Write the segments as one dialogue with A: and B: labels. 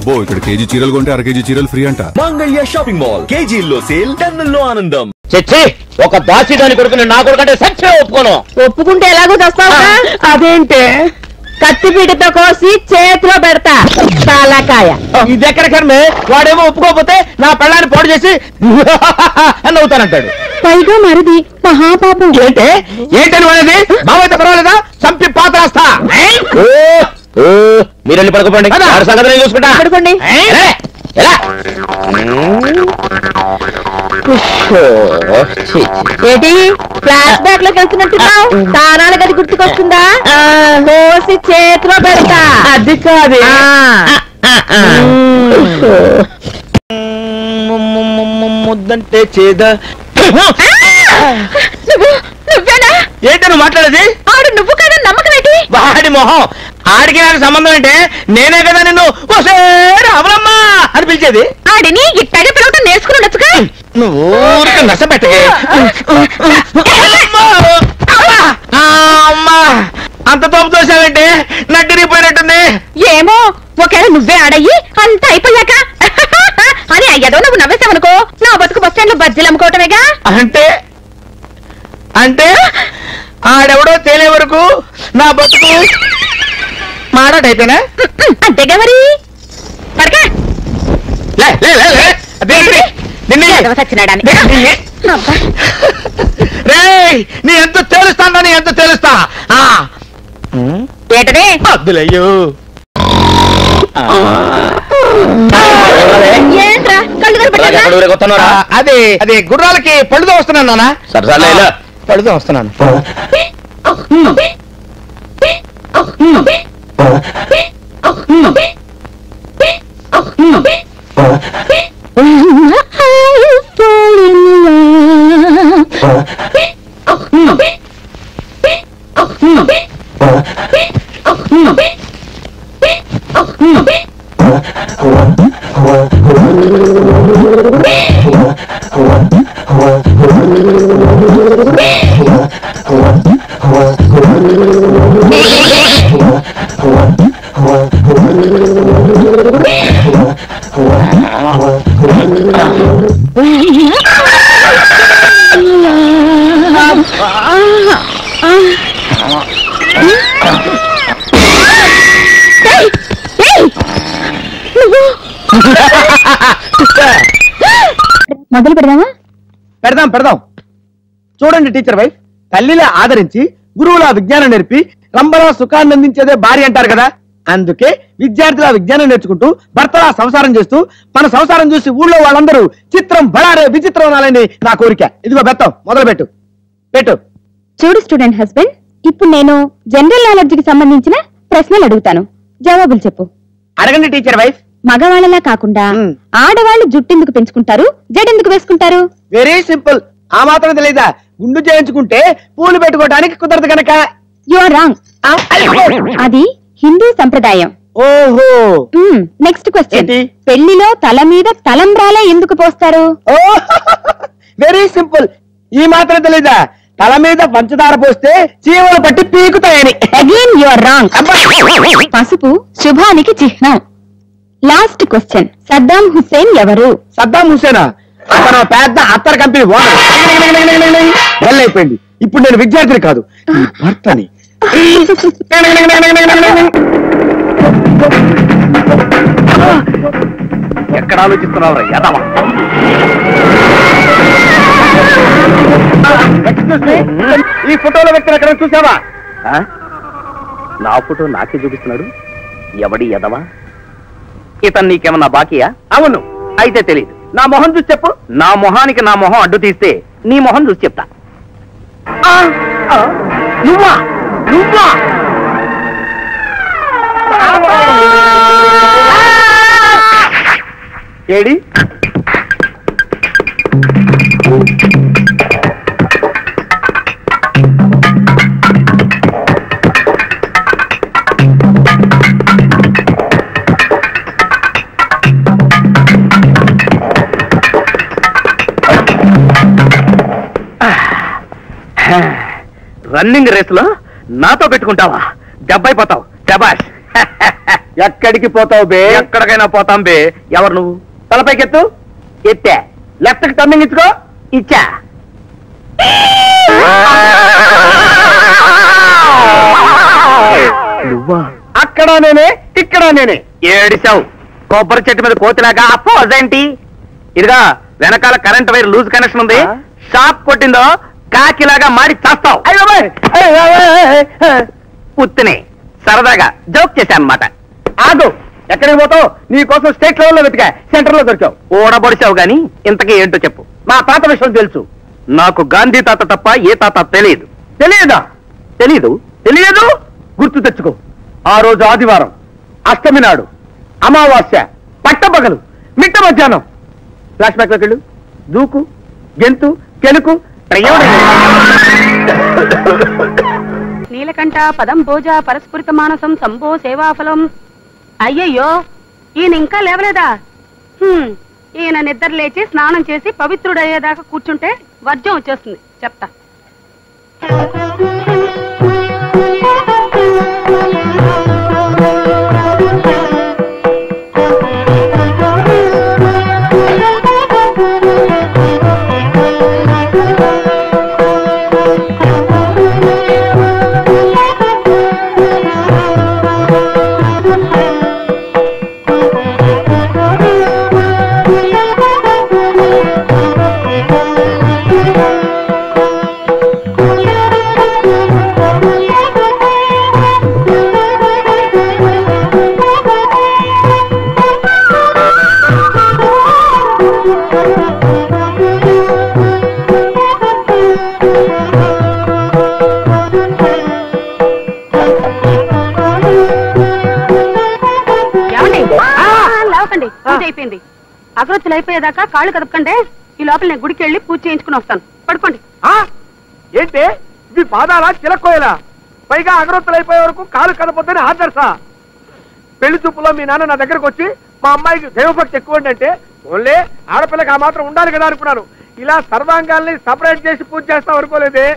A: అబ్బో ఇక్కడ కేజీ చీరలు కొంటే అర కేజీ చీరలు ఫ్రీ అంట.
B: మంగళ్య షాపింగ్ మాల్ కేజీల్లో సేల్, టన్నుల్లో ఆనందం.
C: చచ్చి ఒక దాసిదాని కొడుకుని నా కొడుకంటే సచ్చే ఒప్పుకోను.
D: ఒప్పుకుంటే ఎలాగో చస్తావా? అదేంటే కత్తిపీటతో కోసి చేతిలో పెడతా తాలకాయ.
C: ఇదెక్కడ కర్మే, వాడేమో ఒప్పుకోకపోతే నా పెళ్ళాన్ని పాడు చేసి అని అవుతానంటాడు.
D: పైగా మరిది మహాపాపం.
C: ఏంటని వాడేది? మావైతే పర్వాలేదా? చంపి పాత్రేస్తా. మీరు వెళ్ళి పడుకోండి, సంగతి నేను చూసుకుంటా.
D: పడుకోండి. ఏంటి ఫ్లాష్ బ్యాక్ లోకి వెళ్తున్నట్టున్నావు? తానాల గది గుర్తుకొస్తుందా? కోసి చేతిలో పెడతా.
C: అది కాదు. ముద్దంటే చేద.
D: నువ్వేనా?
C: ఏంటను మాట్లాడేది?
D: ఆడు నువ్వు కదా, నమ్మకం ఏంటి?
C: వాడి మొహం. ఆడికి నాకు సంబంధం అంటే నేనే కదా నిన్ను అవలమ్మా అని పిలిచేది.
D: ఆడిని ఇట్టగా పిలవటం నేర్చుకుని ఉండొచ్చుగా.
C: నువ్వు నష్టపెట్టగే. అమ్మా అంత తోపు తోసావంటే నడ్డిరిగిపోయినట్టుంది.
D: ఏమో, ఒకవేళ నువ్వే ఆడయ్యి అంత అయిపోయాక అని అయ్యదో నువ్వు నవ్వేసావనుకో, నా బతుకు బస్ స్టాండ్ లో బజ్జీలు అమ్ముకోవటమేగా.
C: అంటే అంటే ఆడెవడో తేలే వరకు నా బతుకు మారాటైతేనా?
D: అంతేగా మరి. పడకా సచ్చినాడానికి
C: నీ ఎంత తెలుస్తాను, నీ ఎంత తెలుస్తా.
D: ఏంటదే
C: అద్దులయ్యో.
D: ఏంట్రా కళ్ళు
C: అదే అదే గుర్రాలకి పళ్ళుతో వస్తున్నాను నాన్న. సరసాల పళ్ళుతో వస్తున్నాను.
D: మొదలు పెడదామా?
C: పెడదాం పెడదాం. చూడండి టీచర్ వైఫ్, తల్లిలా ఆదరించి గురువులా విజ్ఞానం నేర్పి రంబలా సుఖాన్ని అందించేదే భార్య అంటారు కదా. అందుకే విద్యార్థుల విజ్ఞానం నేర్చుకుంటూ భర్తలా సంసారం చేస్తూ మన సంసారం చూసి ఊళ్ళో వాళ్ళందరూ చిత్రం బడారే విచిత్రం అనాలని నా కోరిక. ఇదిగో బెత్తం మొదలు పెట్టు పెట్టు.
D: చూడు స్టూడెంట్ హస్బెండ్, ఇప్పుడు నేను జనరల్ నాలెడ్జ్కి సంబంధించిన ప్రశ్నలు అడుగుతాను, జవాబులు చెప్పు.
C: అడగండి టీచర్ వైఫ్.
D: మగవాళ్ళలా కాకుండా ఆడవాళ్ళు జుట్టెందుకు పెంచుకుంటారు, జడెందుకు వేసుకుంటారు?
C: Very simple. ఆ మాత్రం తెలీదా? గుండు చేయించుకుంటే పూలు పెట్టుకోవడానికి కుదరదు కనుక.
D: You are wrong. అది హిందూ సంప్రదాయం.
C: ఓహో.
D: నెక్స్ట్ క్వశ్చన్, పెళ్లిలో తల మీద తలంబ్రాలే ఎందుకు పోస్తారు?
C: Very simple. ఈ మాత్రం తెలీదా? తల మీద పంచదార పోస్తే చీమలు పట్టి పీకుతాయని.
D: Again you are wrong. పసుపు శుభానికి చిహ్నం. లాస్ట్ క్వశ్చన్, సద్దాం హుస్సేన్ ఎవరు?
C: సద్దాం హుస్సేనా? అతను పెద్ద అత్తర్ కంపెనీ ఓనర్. అయిపోయింది. ఇప్పుడు నేను విద్యార్థిని కాదు, భర్తని. ఎక్కడ ఆలోచిస్తున్నావు యాదవ? ఈ ఫోటోలో వ్యక్తిని ఎక్కడ చూసావా? నా ఫోటో నాకే చూపిస్తున్నాడు. ఎవడి ఎదవా? ఇతను నీకేమన్నా బాకీయా? అవును. అయితే తెలియదు. నా మొహం చూసి చెప్పు. నా మొహానికి నా మొహం అడ్డు తీస్తే నీ మొహం చూసి చెప్తా. నువ్వా నువ్వా? ఏడి రన్నింగ్ రేసులో నాతో పెట్టుకుంటావా? దెబ్బైపోతావు. శభాష్. ఎక్కడికి పోతావు బే?
B: ఎక్కడికైనా పోతాం బే. ఎవరు నువ్వు?
C: తలపైకెత్తు. ఎత్తా. లెఫ్ట్ కి టర్నింగ్ ఇచ్చుకో. ఇచ్చా.
B: నువ్వా?
C: అక్కడ నేనే, ఇక్కడ నేనే.
B: ఏడిసావు. కొబ్బరి చెట్టు మీద కోతిలాగా అదేంటి? ఇదిగా వెనకాల కరెంట్ వైర్ లూజ్ కనెక్షన్ ఉంది. షాక్ కొట్టిందో కాకిలాగా మాడి చేస్తావు. పుత్తిని సరదాగా జోక్ చేశాను అన్నమాట.
C: ఆగు. ఎక్కడికి పోతావు? నీ కోసం స్టేట్ లెవెల్లో వెతికా, సెంటర్ లో దొరికావు.
B: ఓడబొడిచావు గాని ఇంతకీ ఏంటో చెప్పు.
C: మా తాత విషయం తెలుసు.
B: నాకు గాంధీ తాత తప్ప ఏ తాత తెలియదు.
C: తెలియదా?
B: తెలీదు.
C: తెలియదు? గుర్తు తెచ్చుకో. ఆ రోజు ఆదివారం, అష్టమి నాడు, అమావాస్య, పట్టపగలు, మిట్ట మధ్యాహ్నం. ఫ్లాష్ బ్యాక్ లోకి వెళ్ళు. దూకు, గెంతు, కెలుకు.
D: నీలకంఠ పదం భోజ పరస్ఫురిత మానసం సంభో సేవాఫలం. అయ్యయ్యో, ఈయన ఇంకా లేవలేదా? ఈయన నిద్ర లేచి స్నానం చేసి పవిత్రుడయ్యేదాకా కూర్చుంటే వర్జం వచ్చేస్తుంది. చెప్తా. అయిపోయింది. అగరొత్తులు అయిపోయేదాకా కాళ్ళు కదపకండి. ఈ లోపల నేను గుడికి వెళ్ళి పూజ చేయించుకుని వస్తాను. పడుకోండి.
C: ఏంటి ఇవి? పాదాలా చిలక్కోయలా? పైగా అగరొత్తులు అయిపోయే వరకు కాలు కదపొద్దని ఆదర్శా? పెళ్లి చూపులో మీ నాన్న నా దగ్గరకు వచ్చి మా అమ్మాయికి దైవభక్తి ఎక్కువ అంటే ఓన్లీ ఆడపిల్లకి ఆ మాత్రం ఉండాలి కదా అనుకున్నాను. ఇలా సర్వాంగాల్ని సపరేట్ చేసి పూజ చేస్తాం అనుకోలేదే.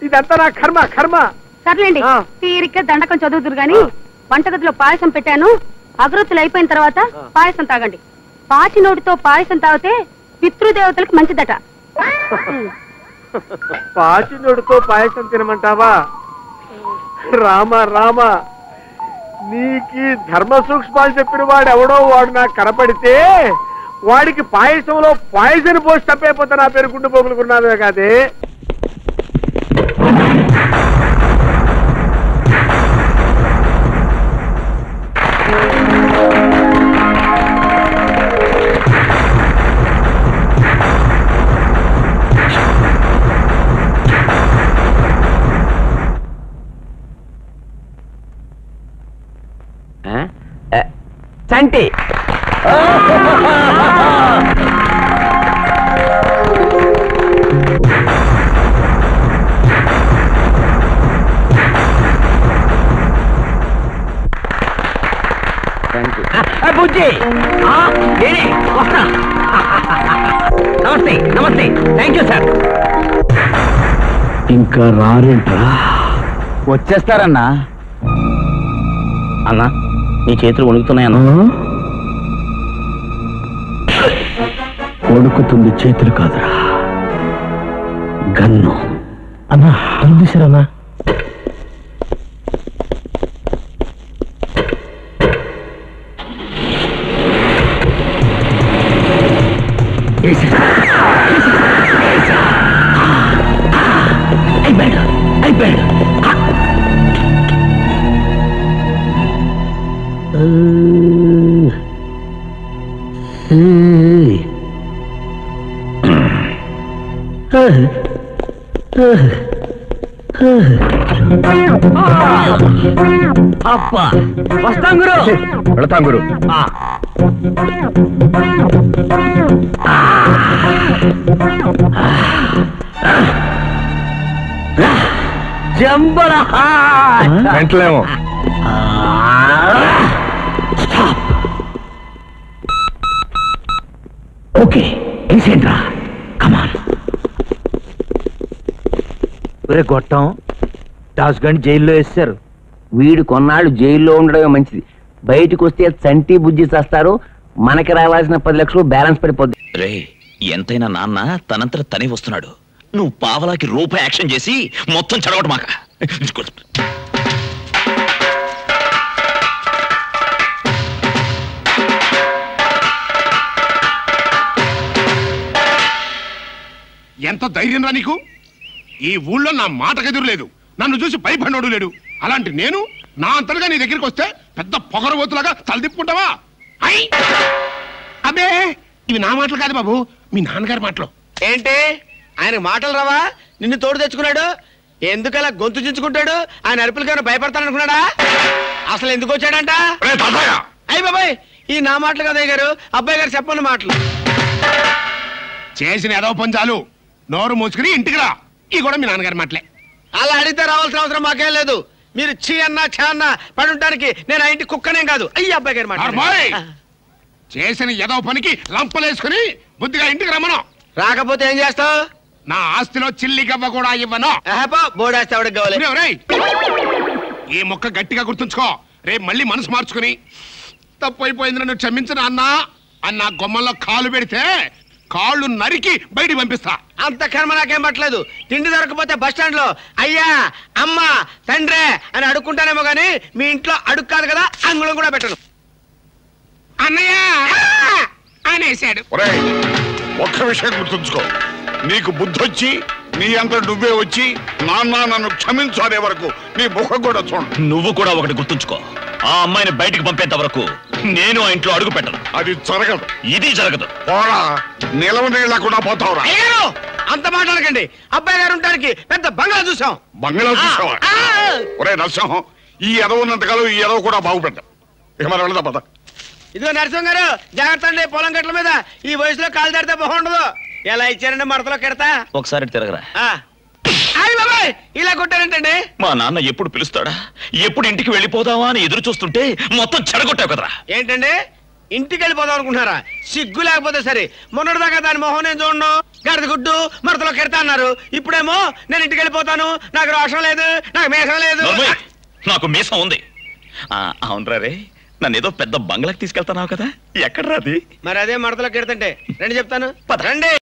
C: ఇదంతా నా కర్మ కర్మ.
D: సర్లేండి, తీరిక దండకం చదువుతురు గాని వంటగదిలో పాయసం పెట్టాను. అగరొత్తులు అయిపోయిన తర్వాత పాయసం తాగండి. పాచి నోటితో పాయసం తాగితే పితృదేవతలకు మంచిదట.
C: పాచి నోటితో పాయసం తినమంటావా? రామ రామ, నీకి ధర్మ సూక్ష్మాలు చెప్పిన వాడు ఎవడో వాడు నాకు కనపడితే వాడికి పాయసంలో పాయసం పోసి తప్పైపోతే నా పేరు గుండు పోగులుకున్నావే కాదే.
B: చంటి బుజ్జి వస్తా. నమస్తే నమస్తే. Thank you sir.
C: ఇంకా రారేంట్రా?
B: వచ్చేస్తారన్నా. అన్నా నీ చేతులు వణుకుతున్నాయన్నా.
C: వణుకుతుంది చేతులు కాదురా, గన్ను. అన్నా అందిసారన్నా.
B: అబ్బా వస్తాం గురు.
A: వెళతాం గురు.
B: జంబల
A: వెంటలేమో.
B: ఓకే ఏంట్రా? కమాన్. ఒరే గొట్టం, డాస్ గండి జైల్లో వేస్తారు. వీడు కొన్నాళ్ళు జైల్లో ఉండడమే మంచిది. బయటకు వస్తే చంటి బుజ్జి చేస్తారు. మనకి రావాల్సిన 10 లక్షలు బ్యాలెన్స్ పడిపోద్ది.
E: రే ఎంతైనా నాన్న తనంతట తనే వస్తున్నాడు. నువ్వు పావలాకి రూపాయి యాక్షన్ చేసి మొత్తం చెడగొట్టు మాక.
F: ఎంత ధైర్యం రా నీకు? ఈ ఊళ్ళో నా మాటకు ఎదురులేదు, నన్ను చూసి భయపడినోడు లేడు. అలాంటి నేను నా అంతలుగా నీ దగ్గరికి వస్తే పెద్ద పొగరబోతులాగా తలదిప్పుకుంటావా? అబ్బే, ఇవి నా మాటలు కాదు బాబు, మీ నాన్నగారి మాటలు.
C: ఏంటి ఆయన మాటలు రావా? నిన్ను తోడు తెచ్చుకున్నాడు, ఎందుకలా గొంతు చించుకుంటాడు? ఆయన అరుపులకైనా భయపడతాననుకున్నాడా? అసలు ఎందుకు వచ్చాడంట? అయ్యి బాబాయ్, ఈ నా మాటలు కదా గారు, అబ్బాయి గారు చెప్పని మాటలు.
F: చేసిన ఏదో పని చాలు, నోరు మూసుకుని ఇంటికి రా. ఈ కూడా మీ నాన్నగారి మాటలే.
C: అలా అడిగితే రావాల్సిన అవసరం మాకేం లేదు. మీరు చీ అన్నా ఛా అన్నా పడి ఉండడానికి నేను ఆ ఇంటి కుక్కనేం కాదు. అయ్యి అబ్బాయి గారి మాట.
F: చేసిన ఏదో పనికి లంపలేసుకుని బుద్ధిగా ఇంటికి రమ్మను.
C: రాకపోతే ఏం చేస్తావు?
F: నా ఆస్తిలో చిల్లి గవ్వ కూడా ఇవ్వను.
C: బోడేస్తే ఎవరికి కావాలి?
F: ఈ మొక్క గట్టిగా గుర్తుంచుకో. రేపు మళ్ళీ మనసు మార్చుకుని తప్పు అయిపోయింది నన్ను క్షమించిన అన్నా అన్న గొమ్మల్లో కాలు పెడితే కాళ్ళు నరికి బయటికి పంపిస్తా.
C: అంత కర్మ నాకేం పట్టలేదు. తిండి దొరకపోతే బస్ స్టాండ్ లో అయ్యా అమ్మ తండ్రే అని అడుక్కుంటానేమో గానీ మీ ఇంట్లో అడుగు కాదు కదా, అంగుళం కూడా పెట్టను.
F: అన్నయ్య అనేసాడు.
G: ఒక్క విషయం గుర్తుంచుకో, నీకు బుద్ధొచ్చి నీ అంత నువ్వే వచ్చి నాన్న నన్ను క్షమించు అనే వరకు నీ ముఖం కూడా చూడు.
E: నువ్వు కూడా ఒకటి గుర్తుంచుకో, ఆ అమ్మాయిని బయటికి పంపేంత వరకు నేను ఆ ఇంట్లో అడుగు పెట్టను.
G: అది జరగదు.
E: ఇది జరగదు.
G: పోరా, నిలవ నీళ్ళకుండా పోతావురా.
C: అంత మాట్లాడకండి. అబ్బాయి గారు ఉండడానికి పెద్ద బంగ్లా చూసాం.
G: బంగ్లా చూసావా? ఒరే నరసింహం, ఈ ఎదవ ఉన్నంతకాలం ఈ ఎదవ కూడా బాగుపెట్టాం. ఇక మరి వెళ్దాం పద.
C: ఇదిగో నరసింహం గారు, జాగ్రత్త అండి. పొలం గట్ల మీద ఈ వయసులో కాలు దాడితే బాగుండదు. ఎలా ఇచ్చారండి మడతలో కెడతా?
E: ఒకసారి తిరగరా.
C: బాబాయ్, ఇలా కొట్టారంటండి.
E: మా నాన్న ఎప్పుడు పిలుస్తాడా, ఎప్పుడు ఇంటికి వెళ్ళిపోదావా అని ఎదురు చూస్తుంటే మొత్తం చెడగొట్టావు కదరా.
C: ఏంటండి, ఇంటికి వెళ్ళిపోదాం అనుకుంటున్నారా? సిగ్గు లేకపోతే సరే. మొన్నటిదాకా దాని మొహం నేను చూడను, గడిద గుడ్డు మడతలో కెడతా అన్నారు. ఇప్పుడేమో నేను ఇంటికి వెళ్ళిపోతాను, నాకు రోషం లేదు, నాకు మేషం లేదు.
E: నాకు మీసం ఉంది. అవునరా రే, నన్ను ఏదో పెద్ద బంగ్లాకి తీసుకెళ్తానావు కదా, ఎక్కడ రాది?
C: మరి అదే మడతలో కెడతంటే రండి చెప్తాను. రండి.